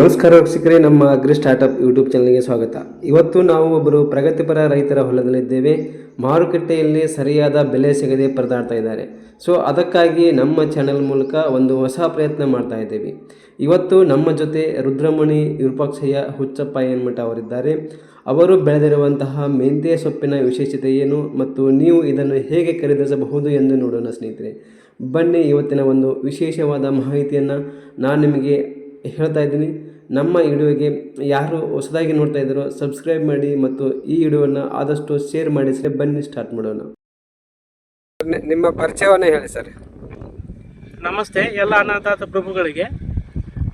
ನಮಸ್ಕಾರ ವೀಕ್ಷಕರೇ, ನಮ್ಮ ಅಗ್ರಿ ಸ್ಟಾರ್ಟಪ್ ಯೂಟ್ಯೂಬ್ ಚಾನಲ್ಗೆ ಸ್ವಾಗತ. ಇವತ್ತು ನಾವು ಒಬ್ಬರು ಪ್ರಗತಿಪರ ರೈತರ ಹೊಲದಲ್ಲಿದ್ದೇವೆ. ಮಾರುಕಟ್ಟೆಯಲ್ಲಿ ಸರಿಯಾದ ಬೆಲೆ ಸಿಗದೆ ಪರದಾಡ್ತಾ ಇದ್ದಾರೆ. ಸೊ ಅದಕ್ಕಾಗಿ ನಮ್ಮ ಚಾನಲ್ ಮೂಲಕ ಒಂದು ಹೊಸ ಪ್ರಯತ್ನ ಮಾಡ್ತಾ ಇದ್ದೇವೆ. ಇವತ್ತು ನಮ್ಮ ಜೊತೆ ರುದ್ರಮುನಿ ವಿರೂಪಾಕ್ಷಯ್ಯ ಹುಚ್ಚಪ್ಪ ಎನ್ಮಠ ಅವರಿದ್ದಾರೆ. ಅವರು ಬೆಳೆದಿರುವಂತಹ ಮೆಂತ್ಯ ಸೊಪ್ಪಿನ ವಿಶೇಷತೆ ಏನು ಮತ್ತು ನೀವು ಇದನ್ನು ಹೇಗೆ ಖರೀದಿಸಬಹುದು ಎಂದು ನೋಡೋಣ ಸ್ನೇಹಿತರೆ. ಬನ್ನಿ, ಇವತ್ತಿನ ಒಂದು ವಿಶೇಷವಾದ ಮಾಹಿತಿಯನ್ನು ನಾನು ನಿಮಗೆ ಹೇಳ್ತಾ ಇದ್ದೀನಿ. ನಮ್ಮ ವಿಡಿಯೋಗೆ ಯಾರು ಹೊಸದಾಗಿ ನೋಡ್ತಾ ಇದ್ದಾರೋ ಸಬ್ಸ್ಕ್ರೈಬ್ ಮಾಡಿ ಮತ್ತು ಈ ವಿಡಿಯೋವನ್ನು ಆದಷ್ಟು ಶೇರ್ ಮಾಡಿ. ಬನ್ನಿ ಸ್ಟಾರ್ಟ್ ಮಾಡೋಣ. ನಿಮ್ಮ ಪರಿಚಯವನ್ನು ಹೇಳಿ ಸರ್. ನಮಸ್ತೆ ಎಲ್ಲ ಅನಾಥ ಪ್ರಭುಗಳಿಗೆ.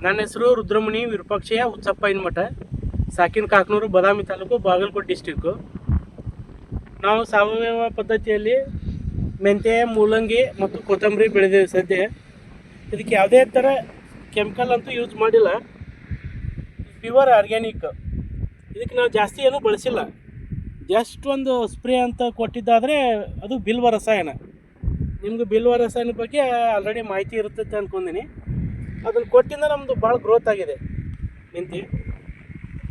ನನ್ನ ಹೆಸರು ರುದ್ರಮುನಿ ವಿರೂಪಾಕ್ಷಯ್ಯ ಹುಚ್ಚಪ್ಪ ಎನ್ಮಠ, ಸಾಕಿನ ಕಾಕನೂರು, ಬಾದಾಮಿ ತಾಲೂಕು, ಬಾಗಲಕೋಟೆ ಡಿಸ್ಟಿಕ್ಕು. ನಾವು ಸಾವಯವ ಪದ್ಧತಿಯಲ್ಲಿ ಮೆಂತ್ಯ, ಮೂಲಂಗಿ ಮತ್ತು ಕೊತ್ತಂಬರಿ ಬೆಳೆದೇವೆ. ಸದ್ಯ ಇದಕ್ಕೆ ಯಾವುದೇ ಥರ ಕೆಮಿಕಲ್ ಅಂತೂ ಯೂಸ್ ಮಾಡಿಲ್ಲ. Pure organic. ಇದಕ್ಕೆ ನಾವು ಜಾಸ್ತಿ ಏನೂ ಬಳಸಿಲ್ಲ. ಜಸ್ಟ್ ಒಂದು ಸ್ಪ್ರೇ ಅಂತ ಕೊಟ್ಟಿದ್ದಾದರೆ ಅದು ಬಿಲ್ವ ರಸಾಯನ. ನಿಮ್ಗೆ ಬಿಲ್ವ ರಸಾಯನ ಬಗ್ಗೆ ಆಲ್ರೆಡಿ ಮಾಹಿತಿ ಇರುತ್ತೆ ಅಂದ್ಕೊಂಡಿನಿ. ಅದನ್ನು ಕೊಟ್ಟಿಂದ ನಮ್ಮದು ಭಾಳ ಗ್ರೋತ್ ಆಗಿದೆ. ಮೆಂತ್ಯ,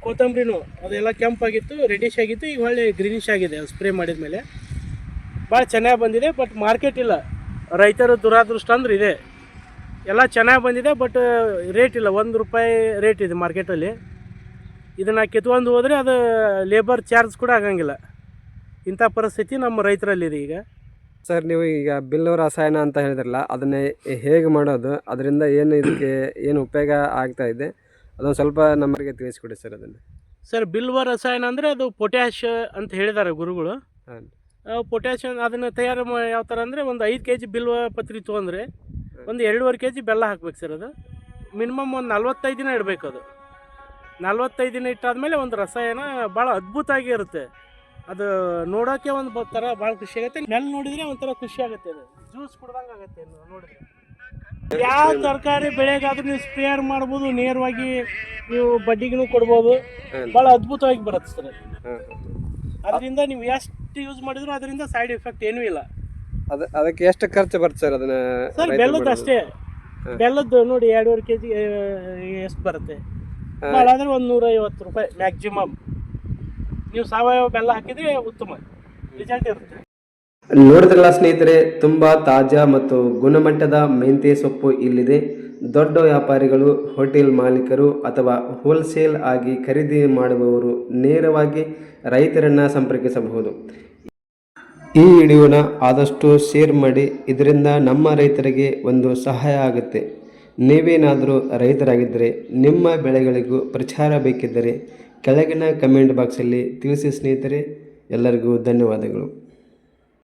ಕೊತ್ತಂಬರಿನೂ ಅದೆಲ್ಲ ಕೆಂಪಾಗಿತ್ತು, ರೆಡಿಶ್ ಆಗಿತ್ತು, ಈಗ ಒಳ್ಳೆ ಗ್ರೀನಿಶ್ ಆಗಿದೆ. ಸ್ಪ್ರೇ ಮಾಡಿದ ಮೇಲೆ ಭಾಳ ಚೆನ್ನಾಗಿ ಬಂದಿದೆ. ಬಟ್ ಮಾರ್ಕೆಟ್ ಇಲ್ಲ. ರೈತರ ದುರಾದೃಷ್ಟ ಅಂದ್ರೆ ಇದೆ. ಎಲ್ಲ ಚೆನ್ನಾಗಿ ಬಂದಿದೆ, ಬಟ್ ರೇಟ್ ಇಲ್ಲ. ₹1 ರೇಟ್ ಇದೆ ಮಾರ್ಕೆಟಲ್ಲಿ. ಇದನ್ನು ಕಿತ್ಕೊಂಡು ಹೋದರೆ ಅದು ಲೇಬರ್ ಚಾರ್ಜ್ ಕೂಡ ಆಗಂಗಿಲ್ಲ. ಇಂಥ ಪರಿಸ್ಥಿತಿ ನಮ್ಮ ರೈತರಲ್ಲಿದೆ ಈಗ. ಸರ್, ನೀವು ಈಗ ಬಿಲ್ವ ರಸಾಯನ ಅಂತ ಹೇಳಿದ್ರಲ್ಲ, ಅದನ್ನೇ ಹೇಗೆ ಮಾಡೋದು, ಅದರಿಂದ ಏನು ಇದಕ್ಕೆ ಏನು ಉಪಯೋಗ ಆಗ್ತಾ ಇದೆ, ಅದೊಂದು ಸ್ವಲ್ಪ ನಮಗೆ ತಿಳಿಸ್ಕೊಡಿ ಸರ್. ಅದನ್ನು ಸರ್, ಬಿಲ್ವ ರಸಾಯನ ಅಂದರೆ ಅದು ಪೊಟ್ಯಾಶ್ ಅಂತ ಹೇಳಿದ್ದಾರೆ ಗುರುಗಳು. ಹಾಂ, ಪೊಟ್ಯಾಶ್ ಅದನ್ನು ತಯಾರು ಯಾವ ಥರ ಅಂದರೆ ಒಂದು 5 kg ಬಿಲ್ವ ಪತ್ರಿ ತೊಗೊಂಡ್ರೆ ಒಂದು 2.5 kg ಬೆಲ್ಲ ಹಾಕ್ಬೇಕು ಸರ್. ಅದು ಮಿನಿಮಮ್ ಒಂದು 45 ದಿನ ಇಡಬೇಕು. ಅದು 45 ದಿನ ಇಟ್ಟಾದಮೇಲೆ ಒಂದು ರಸಾಯನ ಭಾಳ ಅದ್ಭುತವಾಗಿ ಇರುತ್ತೆ. ಅದು ನೋಡೋಕ್ಕೆ ಒಂದು ಥರ ಭಾಳ ಖುಷಿ ಆಗುತ್ತೆ. ನೆಲ್ ನೋಡಿದರೆ ಒಂಥರ ಖುಷಿ ಆಗುತ್ತೆ. ಅದು ಜ್ಯೂಸ್ ಕುಡ್ದಂಗೆ ಆಗುತ್ತೆ ನೋಡಿದ್ರೆ. ಯಾವ ತರಕಾರಿ ಬೆಳೆಗಾದ್ರೂ ನೀವು ಸ್ಪ್ರೇಯರ್ ಮಾಡ್ಬೋದು, ನೇರವಾಗಿ ನೀವು ಬಡ್ಡಿಗೂ ಕೊಡ್ಬೋದು. ಭಾಳ ಅದ್ಭುತವಾಗಿ ಬರುತ್ತೆ ಸರ್. ಅದರಿಂದ ನೀವು ಎಷ್ಟು ಯೂಸ್ ಮಾಡಿದ್ರು ಅದರಿಂದ ಸೈಡ್ ಎಫೆಕ್ಟ್ ಏನೂ ಇಲ್ಲ. ಅದಕ್ಕೆ ಎಷ್ಟು ಖರ್ಚು ಬರುತ್ತೆ ಸರ್? ಅದನ್ನ ಸರ್, ಬೆಲ್ಲದ ಅಷ್ಟೇ. ಬೆಲ್ಲದ್ದು ನೋಡಿ ₹2.5 kg ಎಷ್ಟು ಬರುತ್ತೆ? ಭಾಳ ಅಂದರೆ ಒಂದು ₹150 ಮ್ಯಾಕ್ಸಿಮಮ್. ನೀವು ಸಾವಯವ ಬೆಲ್ಲ ಹಾಕಿದರೆ ಉತ್ತಮ ರಿಸಲ್ಟ್ ಇರುತ್ತೆ. ನೋಡಿದ್ರಲ್ಲ ಸ್ನೇಹಿತರೆ, ತುಂಬ ತಾಜಾ ಮತ್ತು ಗುಣಮಟ್ಟದ ಮೆಂತ್ಯ ಸೊಪ್ಪು ಇಲ್ಲಿದೆ. ದೊಡ್ಡ ವ್ಯಾಪಾರಿಗಳು, ಹೋಟೆಲ್ ಮಾಲೀಕರು ಅಥವಾ ಹೋಲ್ಸೇಲ್ ಆಗಿ ಖರೀದಿ ಮಾಡುವವರು ನೇರವಾಗಿ ರೈತರನ್ನು ಸಂಪರ್ಕಿಸಬಹುದು. ಈ ವಿಡಿಯೋನ ಆದಷ್ಟು ಶೇರ್ ಮಾಡಿ. ಇದರಿಂದ ನಮ್ಮ ರೈತರಿಗೆ ಒಂದು ಸಹಾಯ ಆಗುತ್ತೆ. ನೀವೇನಾದರೂ ರೈತರಾಗಿದ್ದರೆ ನಿಮ್ಮ ಬೆಳೆಗಳಿಗೂ ಪ್ರಚಾರ ಬೇಕಿದ್ದರೆ ಕೆಳಗಿನ ಕಮೆಂಟ್ ಬಾಕ್ಸಲ್ಲಿ ತಿಳಿಸಿ ಸ್ನೇಹಿತರೆ. ಎಲ್ಲರಿಗೂ ಧನ್ಯವಾದಗಳು.